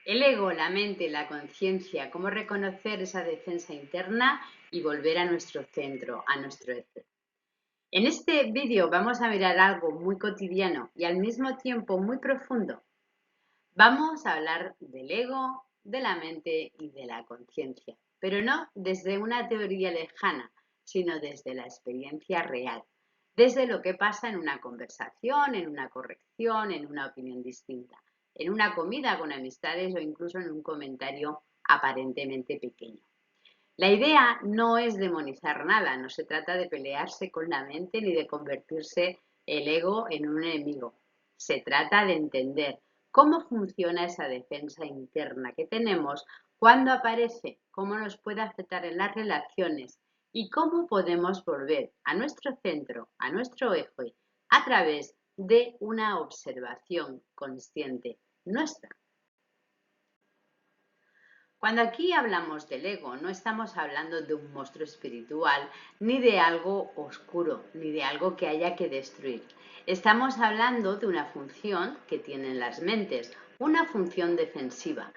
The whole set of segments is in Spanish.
El ego, la mente, la conciencia, cómo reconocer esa defensa interna y volver a nuestro centro, a nuestro eje. En este vídeo vamos a mirar algo muy cotidiano y al mismo tiempo muy profundo. Vamos a hablar del ego, de la mente y de la conciencia, pero no desde una teoría lejana, sino desde la experiencia real, desde lo que pasa en una conversación, en una corrección, en una opinión distinta, en una comida con amistades o incluso en un comentario aparentemente pequeño. La idea no es demonizar nada, no se trata de pelearse con la mente ni de convertirse el ego en un enemigo. Se trata de entender cómo funciona esa defensa interna que tenemos, cuándo aparece, cómo nos puede afectar en las relaciones y cómo podemos volver a nuestro centro, a nuestro eje, a través de una observación consciente nuestra. Cuando aquí hablamos del ego, no estamos hablando de un monstruo espiritual, ni de algo oscuro, ni de algo que haya que destruir. Estamos hablando de una función que tienen las mentes, una función defensiva.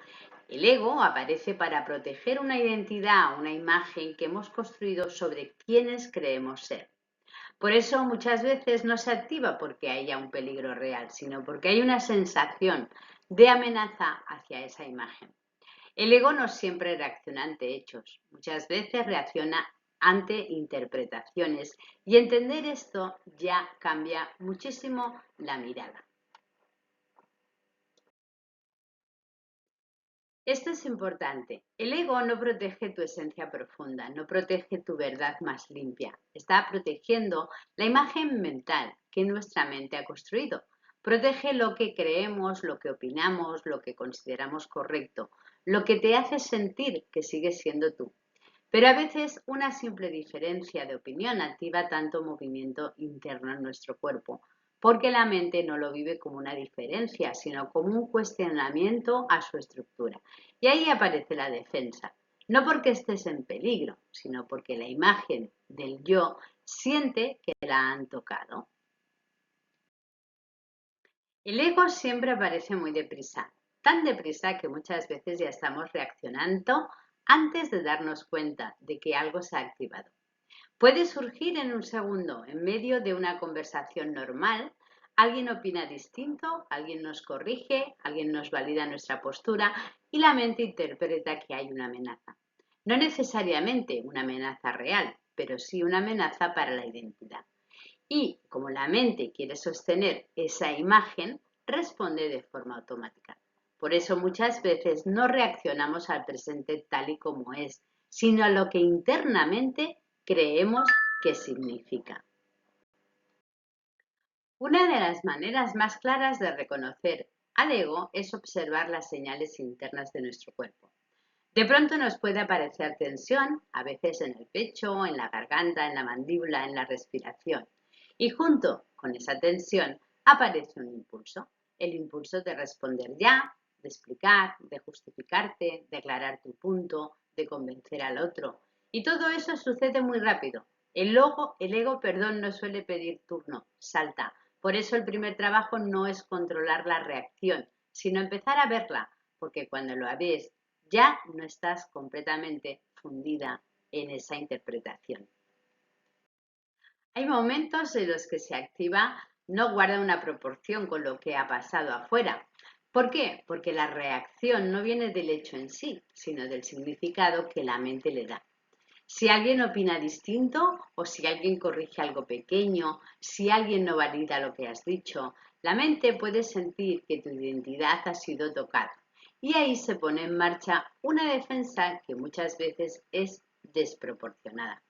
El ego aparece para proteger una identidad, una imagen que hemos construido sobre quienes creemos ser. Por eso muchas veces no se activa porque haya un peligro real, sino porque hay una sensación de amenaza hacia esa imagen. El ego no siempre reacciona ante hechos, muchas veces reacciona ante interpretaciones y entender esto ya cambia muchísimo la mirada. Esto es importante. El ego no protege tu esencia profunda, no protege tu verdad más limpia. Está protegiendo la imagen mental que nuestra mente ha construido. Protege lo que creemos, lo que opinamos, lo que consideramos correcto, lo que te hace sentir que sigues siendo tú. Pero a veces una simple diferencia de opinión activa tanto movimiento interno en nuestro cuerpo, porque la mente no lo vive como una diferencia, sino como un cuestionamiento a su estructura. Y ahí aparece la defensa, no porque estés en peligro, sino porque la imagen del yo siente que la han tocado. El ego siempre aparece muy deprisa, tan deprisa que muchas veces ya estamos reaccionando antes de darnos cuenta de que algo se ha activado. Puede surgir en un segundo, en medio de una conversación normal. Alguien opina distinto, alguien nos corrige, alguien nos valida nuestra postura y la mente interpreta que hay una amenaza. No necesariamente una amenaza real, pero sí una amenaza para la identidad. Y como la mente quiere sostener esa imagen, responde de forma automática. Por eso muchas veces no reaccionamos al presente tal y como es, sino a lo que internamente creemos que significa. Una de las maneras más claras de reconocer al ego es observar las señales internas de nuestro cuerpo. De pronto nos puede aparecer tensión, a veces en el pecho, en la garganta, en la mandíbula, en la respiración. Y junto con esa tensión aparece un impulso, el impulso de responder ya, de explicar, de justificarte, de aclarar tu punto, de convencer al otro. Y todo eso sucede muy rápido. El ego, no suele pedir turno, salta. Por eso el primer trabajo no es controlar la reacción, sino empezar a verla, porque cuando lo ves ya no estás completamente fundida en esa interpretación. Hay momentos en los que se activa, no guarda una proporción con lo que ha pasado afuera. ¿Por qué? Porque la reacción no viene del hecho en sí, sino del significado que la mente le da. Si alguien opina distinto o si alguien corrige algo pequeño, si alguien no valida lo que has dicho, la mente puede sentir que tu identidad ha sido tocada. Y ahí se pone en marcha una defensa que muchas veces es desproporcionada.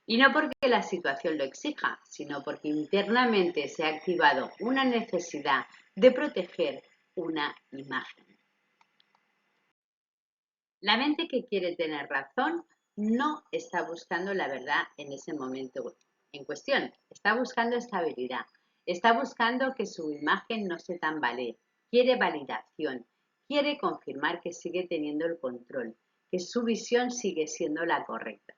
Y no porque la situación lo exija, sino porque internamente se ha activado una necesidad de proteger una imagen. La mente que quiere tener razón no está buscando la verdad en ese momento en cuestión, está buscando estabilidad, está buscando que su imagen no se tambalee, quiere validación, quiere confirmar que sigue teniendo el control, que su visión sigue siendo la correcta.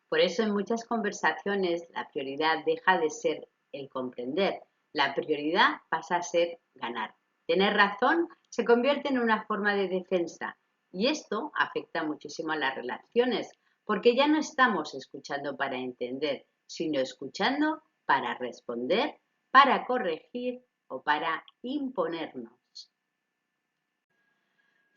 Por eso en muchas conversaciones la prioridad deja de ser el comprender, la prioridad pasa a ser ganar. Tener razón se convierte en una forma de defensa y esto afecta muchísimo a las relaciones porque ya no estamos escuchando para entender, sino escuchando para responder, para corregir o para imponernos.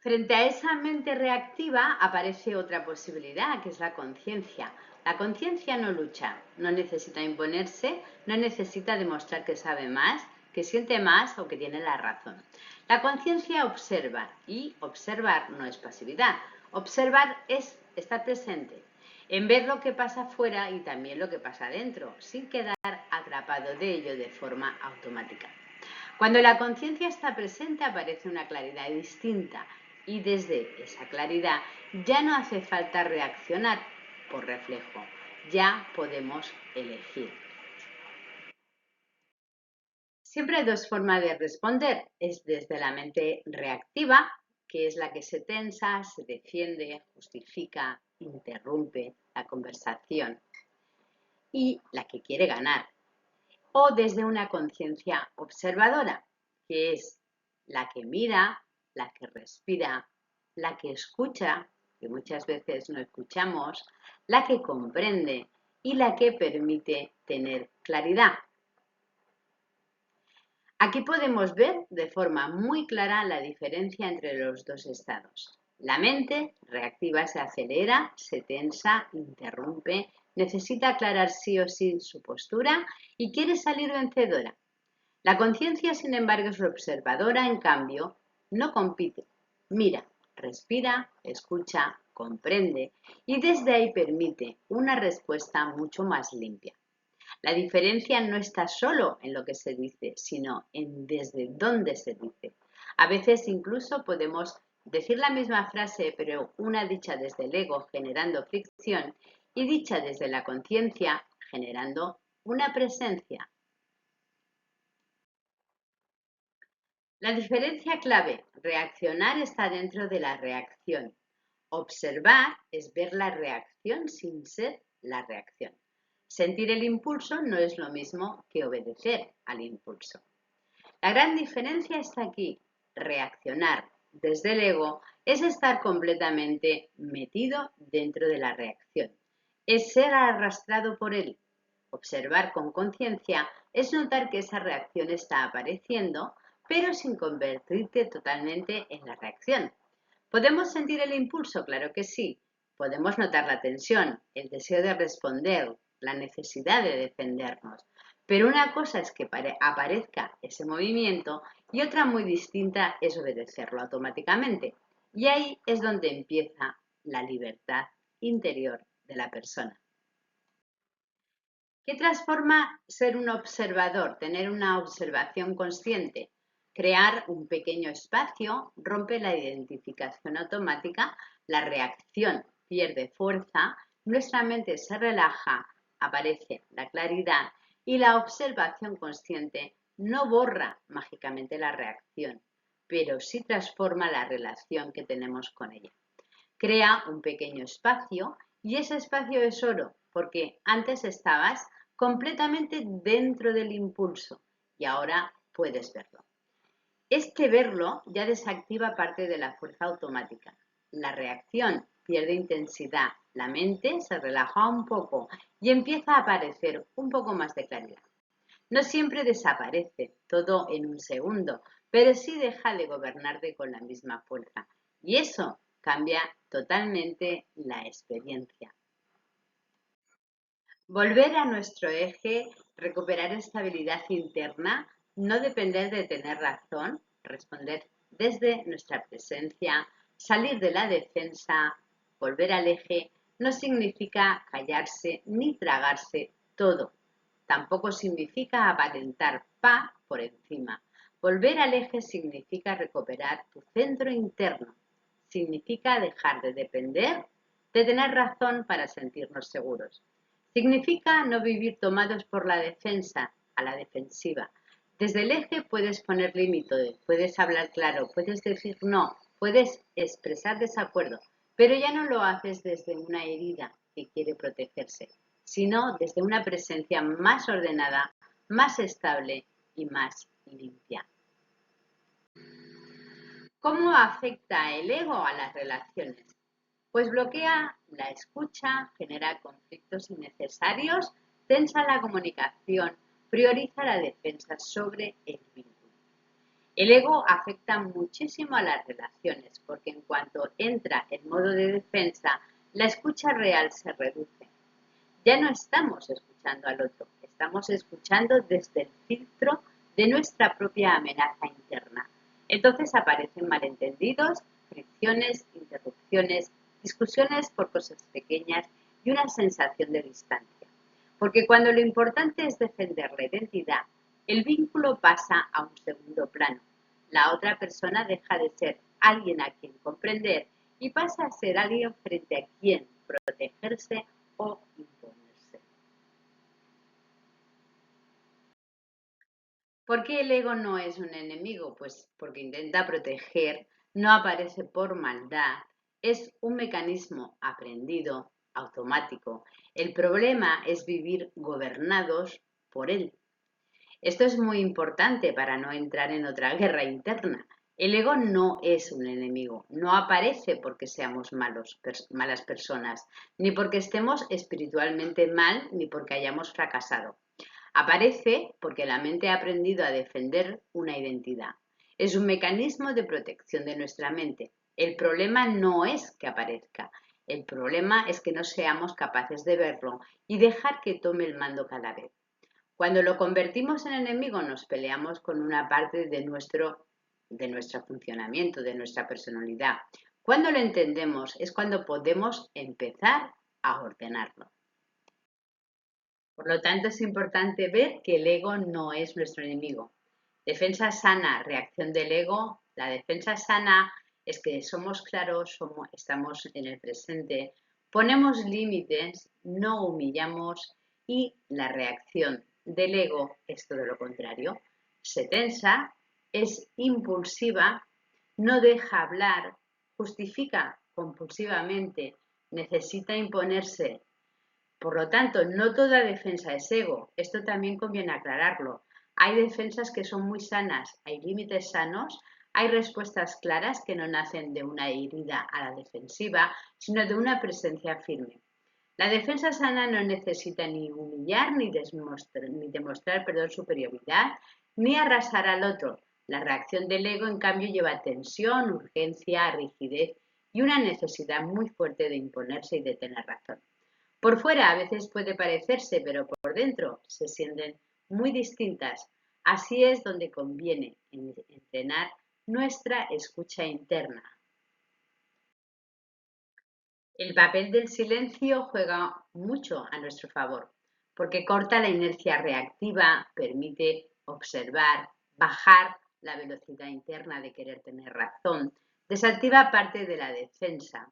Frente a esa mente reactiva aparece otra posibilidad, que es la conciencia. La conciencia no lucha, no necesita imponerse, no necesita demostrar que sabe más, que siente más o que tiene la razón. La conciencia observa y observar no es pasividad. Observar es estar presente, en ver lo que pasa afuera y también lo que pasa adentro, sin quedar atrapado de ello de forma automática. Cuando la conciencia está presente aparece una claridad distinta y desde esa claridad ya no hace falta reaccionar por reflejo, ya podemos elegir. Siempre hay dos formas de responder, es desde la mente reactiva, que es la que se tensa, se defiende, justifica, interrumpe la conversación, y la que quiere ganar, o desde una conciencia observadora, que es la que mira, la que respira, la que escucha, que muchas veces no escuchamos, la que comprende y la que permite tener claridad. Aquí podemos ver de forma muy clara la diferencia entre los dos estados. La mente reactiva se acelera, se tensa, interrumpe, necesita aclarar sí o sí su postura y quiere salir vencedora. La conciencia, sin embargo, es observadora, en cambio, no compite. Mira, respira, escucha, comprende y desde ahí permite una respuesta mucho más limpia. La diferencia no está solo en lo que se dice, sino en desde dónde se dice. A veces incluso podemos decir la misma frase, pero una dicha desde el ego generando fricción y dicha desde la conciencia generando una presencia. La diferencia clave, reaccionar está dentro de la reacción. Observar es ver la reacción sin ser la reacción. Sentir el impulso no es lo mismo que obedecer al impulso. La gran diferencia está aquí. Reaccionar desde el ego es estar completamente metido dentro de la reacción. Es ser arrastrado por él. Observar con conciencia es notar que esa reacción está apareciendo, pero sin convertirte totalmente en la reacción. ¿Podemos sentir el impulso? Claro que sí. Podemos notar la tensión, el deseo de responder, la necesidad de defendernos. Pero una cosa es que aparezca ese movimiento y otra muy distinta es obedecerlo automáticamente. Y ahí es donde empieza la libertad interior de la persona. ¿Qué transforma ser un observador, tener una observación consciente? Crear un pequeño espacio rompe la identificación automática, la reacción pierde fuerza, nuestra mente se relaja, aparece la claridad y la observación consciente no borra mágicamente la reacción, pero sí transforma la relación que tenemos con ella. Crea un pequeño espacio y ese espacio es oro porque antes estabas completamente dentro del impulso y ahora puedes verlo. Este verlo ya desactiva parte de la fuerza automática. La reacción pierde intensidad, la mente se relaja un poco y empieza a aparecer un poco más de claridad. No siempre desaparece todo en un segundo, pero sí deja de gobernarte con la misma fuerza. Y eso cambia totalmente la experiencia. Volver a nuestro eje, recuperar estabilidad interna, no depender de tener razón, responder desde nuestra presencia, salir de la defensa, volver al eje, no significa callarse ni tragarse todo. Tampoco significa aparentar paz por encima. Volver al eje significa recuperar tu centro interno. Significa dejar de depender de tener razón para sentirnos seguros. Significa no vivir tomados por la defensa, a la defensiva. Desde el eje puedes poner límites, puedes hablar claro, puedes decir no, puedes expresar desacuerdo, pero ya no lo haces desde una herida que quiere protegerse, sino desde una presencia más ordenada, más estable y más limpia. ¿Cómo afecta el ego a las relaciones? Pues bloquea la escucha, genera conflictos innecesarios, tensa la comunicación, prioriza la defensa sobre el vínculo. El ego afecta muchísimo a las relaciones porque en cuanto entra en modo de defensa, la escucha real se reduce. Ya no estamos escuchando al otro, estamos escuchando desde el filtro de nuestra propia amenaza interna. Entonces aparecen malentendidos, fricciones, interrupciones, discusiones por cosas pequeñas y una sensación de distancia. Porque cuando lo importante es defender la identidad, el vínculo pasa a un segundo plano. La otra persona deja de ser alguien a quien comprender y pasa a ser alguien frente a quien protegerse o imponerse. ¿Por qué el ego no es un enemigo? Pues porque intenta proteger, no aparece por maldad, es un mecanismo aprendido, automático. El problema es vivir gobernados por él. Esto es muy importante para no entrar en otra guerra interna. El ego no es un enemigo, no aparece porque seamos malas personas, ni porque estemos espiritualmente mal, ni porque hayamos fracasado. Aparece porque la mente ha aprendido a defender una identidad. Es un mecanismo de protección de nuestra mente. El problema no es que aparezca, el problema es que no seamos capaces de verlo y dejar que tome el mando cada vez. Cuando lo convertimos en enemigo nos peleamos con una parte de nuestro funcionamiento, de nuestra personalidad. Cuando lo entendemos es cuando podemos empezar a ordenarlo. Por lo tanto, es importante ver que el ego no es nuestro enemigo. Defensa sana, reacción del ego. La defensa sana es que somos claros, estamos en el presente, ponemos límites, no humillamos y la reacción del ego es todo lo contrario. Se tensa, es impulsiva, no deja hablar, justifica compulsivamente, necesita imponerse. Por lo tanto, no toda defensa es ego. Esto también conviene aclararlo. Hay defensas que son muy sanas, hay límites sanos, hay respuestas claras que no nacen de una herida a la defensiva, sino de una presencia firme. La defensa sana no necesita ni humillar ni demostrar superioridad, ni arrasar al otro. La reacción del ego, en cambio, lleva tensión, urgencia, rigidez y una necesidad muy fuerte de imponerse y de tener razón. Por fuera a veces puede parecerse, pero por dentro se sienten muy distintas. Así es donde conviene entrenar nuestra escucha interna. El papel del silencio juega mucho a nuestro favor, porque corta la inercia reactiva, permite observar, bajar la velocidad interna de querer tener razón, desactiva parte de la defensa.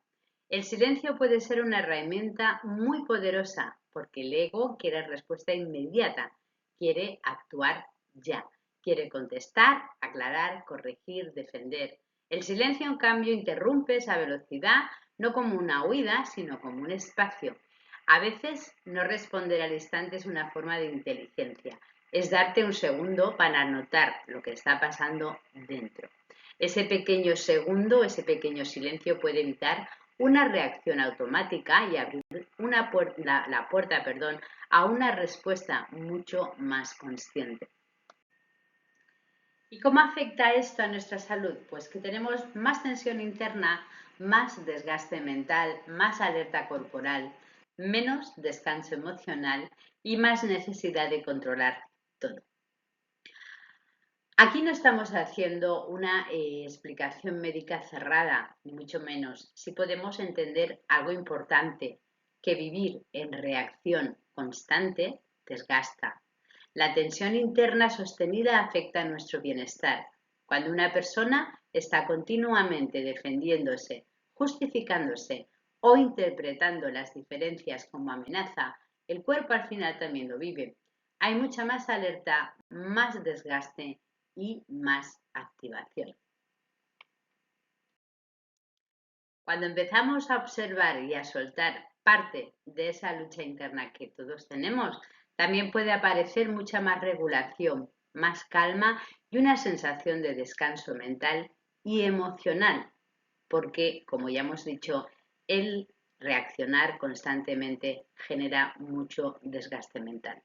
El silencio puede ser una herramienta muy poderosa, porque el ego quiere respuesta inmediata, quiere actuar ya, quiere contestar, aclarar, corregir, defender. El silencio, en cambio, interrumpe esa velocidad no como una huida, sino como un espacio. A veces no responder al instante es una forma de inteligencia, es darte un segundo para notar lo que está pasando dentro. Ese pequeño segundo, ese pequeño silencio puede evitar una reacción automática y abrir la puerta a una respuesta mucho más consciente. ¿Y cómo afecta esto a nuestra salud? Pues que tenemos más tensión interna, más desgaste mental, más alerta corporal, menos descanso emocional y más necesidad de controlar todo. Aquí no estamos haciendo una explicación médica cerrada, ni mucho menos. Sí podemos entender algo importante, que vivir en reacción constante desgasta. La tensión interna sostenida afecta a nuestro bienestar. Cuando una persona está continuamente defendiéndose, justificándose o interpretando las diferencias como amenaza, el cuerpo al final también lo vive. Hay mucha más alerta, más desgaste y más activación. Cuando empezamos a observar y a soltar parte de esa lucha interna que todos tenemos, también puede aparecer mucha más regulación, más calma y una sensación de descanso mental y emocional, porque, como ya hemos dicho, el reaccionar constantemente genera mucho desgaste mental.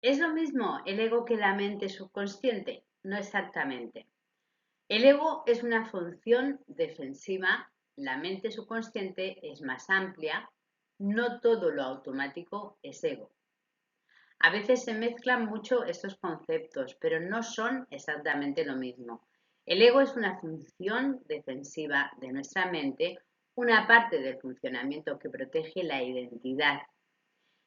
¿Es lo mismo el ego que la mente subconsciente? No exactamente. El ego es una función defensiva, la mente subconsciente es más amplia, no todo lo automático es ego. A veces se mezclan mucho estos conceptos, pero no son exactamente lo mismo. El ego es una función defensiva de nuestra mente, una parte del funcionamiento que protege la identidad.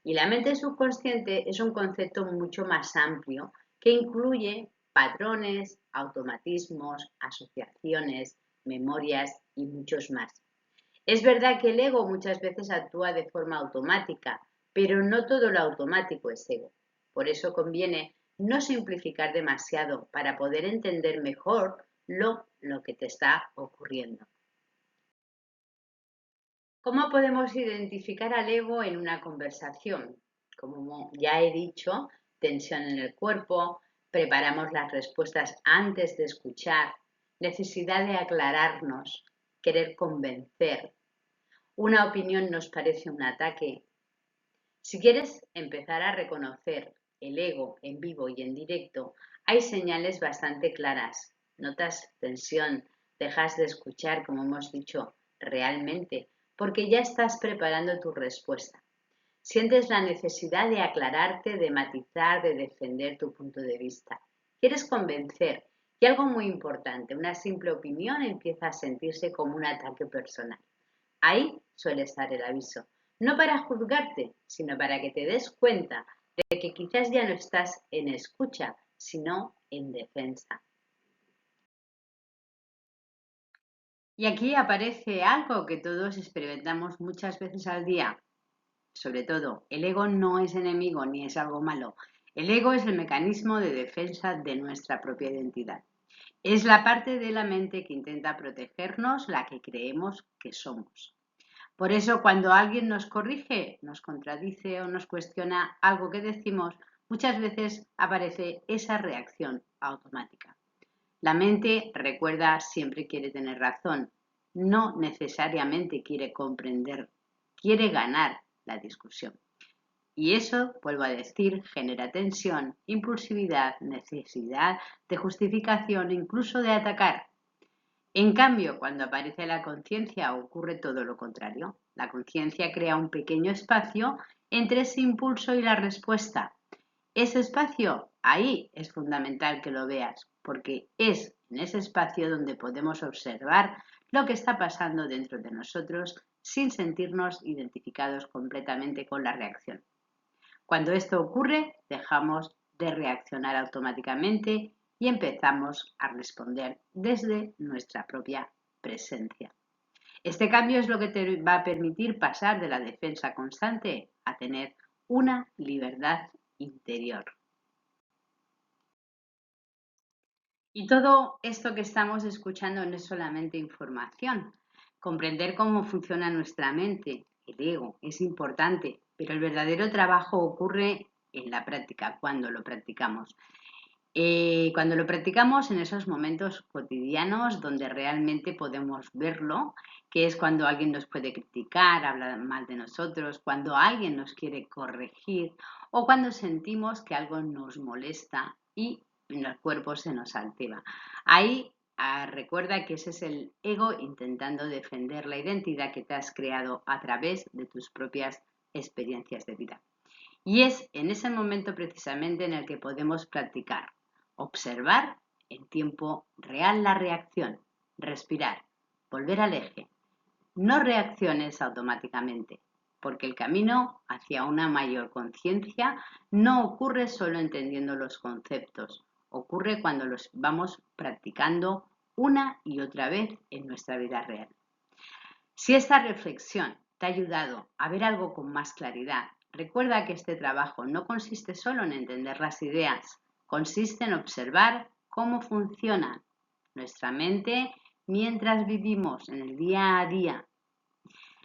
Y la mente subconsciente es un concepto mucho más amplio que incluye patrones, automatismos, asociaciones, memorias y muchos más. Es verdad que el ego muchas veces actúa de forma automática, pero no todo lo automático es ego. Por eso conviene no simplificar demasiado para poder entender mejor lo que te está ocurriendo. ¿Cómo podemos identificar al ego en una conversación? Como ya he dicho, tensión en el cuerpo, preparamos las respuestas antes de escuchar, necesidad de aclararnos, querer convencer. Una opinión nos parece un ataque. Si quieres empezar a reconocer el ego en vivo y en directo, hay señales bastante claras. Notas tensión, dejas de escuchar, como hemos dicho, realmente, porque ya estás preparando tu respuesta. Sientes la necesidad de aclararte, de matizar, de defender tu punto de vista. Quieres convencer. Y algo muy importante, una simple opinión empieza a sentirse como un ataque personal. Ahí suele estar el aviso, no para juzgarte, sino para que te des cuenta de que quizás ya no estás en escucha, sino en defensa. Y aquí aparece algo que todos experimentamos muchas veces al día. Sobre todo, el ego no es enemigo ni es algo malo. El ego es el mecanismo de defensa de nuestra propia identidad. Es la parte de la mente que intenta protegernos, la que creemos que somos. Por eso, cuando alguien nos corrige, nos contradice o nos cuestiona algo que decimos, muchas veces aparece esa reacción automática. La mente, recuerda, siempre quiere tener razón, no necesariamente quiere comprender, quiere ganar la discusión. Y eso, vuelvo a decir, genera tensión, impulsividad, necesidad de justificación, incluso de atacar. En cambio, cuando aparece la conciencia ocurre todo lo contrario. La conciencia crea un pequeño espacio entre ese impulso y la respuesta. Ese espacio, ahí es fundamental que lo veas, porque es en ese espacio donde podemos observar lo que está pasando dentro de nosotros sin sentirnos identificados completamente con la reacción. Cuando esto ocurre, dejamos de reaccionar automáticamente y empezamos a responder desde nuestra propia presencia. Este cambio es lo que te va a permitir pasar de la defensa constante a tener una libertad interior. Y todo esto que estamos escuchando no es solamente información. Comprender cómo funciona nuestra mente, el ego, es importante, pero el verdadero trabajo ocurre en la práctica, cuando lo practicamos. Cuando lo practicamos en esos momentos cotidianos donde realmente podemos verlo, que es cuando alguien nos puede criticar, hablar mal de nosotros, cuando alguien nos quiere corregir o cuando sentimos que algo nos molesta y en el cuerpo se nos altera. Ahí recuerda que ese es el ego intentando defender la identidad que te has creado a través de tus propias experiencias de vida. Y es en ese momento precisamente en el que podemos practicar, observar en tiempo real la reacción, respirar, volver al eje. No reacciones automáticamente, porque el camino hacia una mayor conciencia no ocurre solo entendiendo los conceptos, ocurre cuando los vamos practicando una y otra vez en nuestra vida real. Si esta reflexión te ha ayudado a ver algo con más claridad, recuerda que este trabajo no consiste solo en entender las ideas, consiste en observar cómo funciona nuestra mente mientras vivimos en el día a día.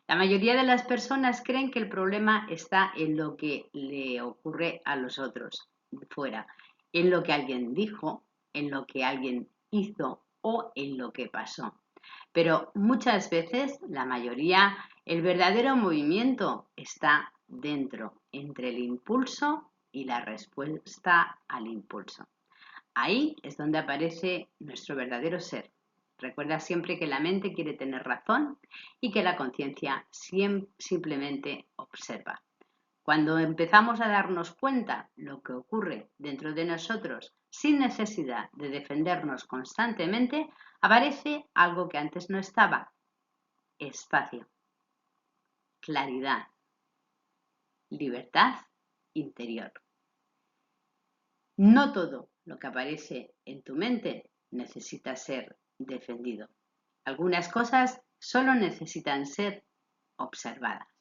La mayoría de las personas creen que el problema está en lo que le ocurre a los otros fuera, en lo que alguien dijo, en lo que alguien hizo o en lo que pasó. Pero muchas veces, la mayoría, el verdadero movimiento está dentro, entre el impulso y la respuesta al impulso. Ahí es donde aparece nuestro verdadero ser. Recuerda siempre que la mente quiere tener razón y que la conciencia simplemente observa. Cuando empezamos a darnos cuenta lo que ocurre dentro de nosotros sin necesidad de defendernos constantemente, aparece algo que antes no estaba: espacio, claridad, libertad interior. No todo lo que aparece en tu mente necesita ser defendido. Algunas cosas solo necesitan ser observadas.